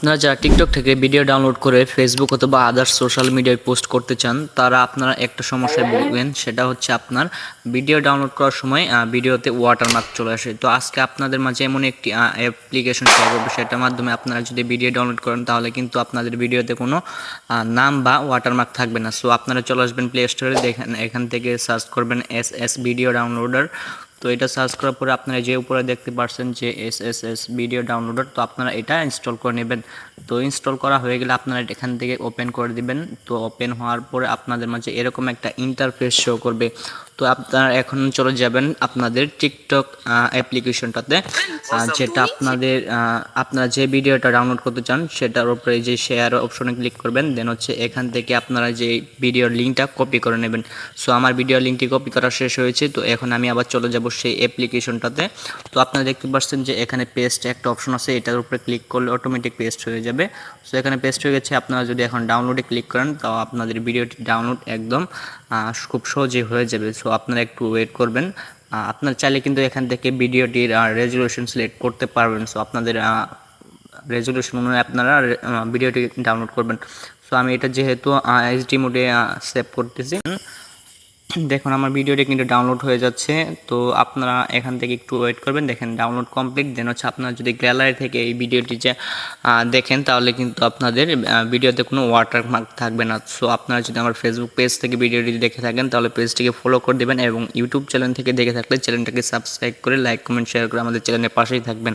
আপনারা যারা টিকটক থেকে ভিডিও ডাউনলোড করে ফেসবুক অথবা আদার্স সোশ্যাল মিডিয়ায় পোস্ট করতে চান তারা আপনারা একটা সমস্যায় ভুগবেন, সেটা হচ্ছে আপনার ভিডিও ডাউনলোড করার সময় ভিডিওতে ওয়াটারমার্ক চলে আসে। তো আজকে আপনাদের মাঝে এমন একটি অ্যাপ্লিকেশন শেয়ার করবো, সেটার মাধ্যমে আপনারা যদি ভিডিও ডাউনলোড করেন তাহলে কিন্তু আপনাদের ভিডিওতে কোনো নাম বা ওয়াটারমার্ক থাকবে না। সো আপনারা চলে আসবেন প্লে স্টোরে, দেখেন এখান থেকে সার্চ করবেন এস ভিডিও ডাউনলোডার। তো এটা সার্চ করার পরে আপনারা যে উপরে দেখতে পাচ্ছেন যে এস ভিডিও ডাউনলোডার, তো আপনারা এটা ইনস্টল করে নেবেন। তো ইনস্টল করা হয়ে গেলে আপনারা এখান থেকে ওপেন করে দিবেন। তো ওপেন হওয়ার পরে আপনাদের মাঝে এরকম একটা ইন্টারফেস শো করবে। তো আপনারা এখন চলে যাবেন আপনাদের টিকটক অ্যাপ্লিকেশনটাতে, যেটা আপনারা যে ভিডিওটা ডাউনলোড করতে চান সেটার উপরে যে শেয়ার অপশনে ক্লিক করবেন। দেন হচ্ছে এখান থেকে আপনারা যে ভিডিওর লিঙ্কটা কপি করে নেবেন। সো আমার ভিডিওর লিঙ্কটি কপি করা শেষ হয়েছে। তো এখন আমি আবার চলে যাব সেই অ্যাপ্লিকেশনটাতে। তো আপনারা দেখতে পাচ্ছেন যে এখানে পেস্ট একটা অপশন আছে, এটার উপরে ক্লিক করলে অটোমেটিক পেস্ট হয়ে যাবে। সো এখানে পেস্ট হয়ে গেছে। আপনারা যদি এখন ডাউনলোডে ক্লিক করেন তাও আপনাদের ভিডিওটি ডাউনলোড একদম খুব সহজেই হয়ে যাবে। সো আপনারা একটু ওয়েট করবেন। আপনার চাইলে কিন্তু এখান থেকে ভিডিওটির রেজুলেশন সিলেক্ট করতে পারবেন। সো আপনাদের রেজুলেশন অনুযায়ী আপনারা ভিডিওটি ডাউনলোড করবেন। সো আমি এটা যেহেতু এইচডি মোডে সেভ করতেছি, দেখুন আমার ভিডিওটি কিন্তু ডাউনলোড হয়ে যাচ্ছে। তো আপনারা এখান থেকে একটু ওয়েট করবেন। দেখেন ডাউনলোড কমপ্লিট। দেন হচ্ছে আপনারা যদি গ্যালারি থেকে এই ভিডিওটি যে দেখেন তাহলে কিন্তু আপনাদের ভিডিওতে কোনো ওয়াটারমার্ক থাকবে না। সো আপনারা যদি আমার ফেসবুক পেজ থেকে ভিডিওটি দেখে থাকেন তাহলে পেজটিকে ফলো করে দেবেন, এবং ইউটিউব চ্যানেল থেকে দেখে থাকলে চ্যানেলটাকে সাবস্ক্রাইব করে লাইক কমেন্ট শেয়ার করে আমাদের চ্যানেলের পাশেই থাকবেন।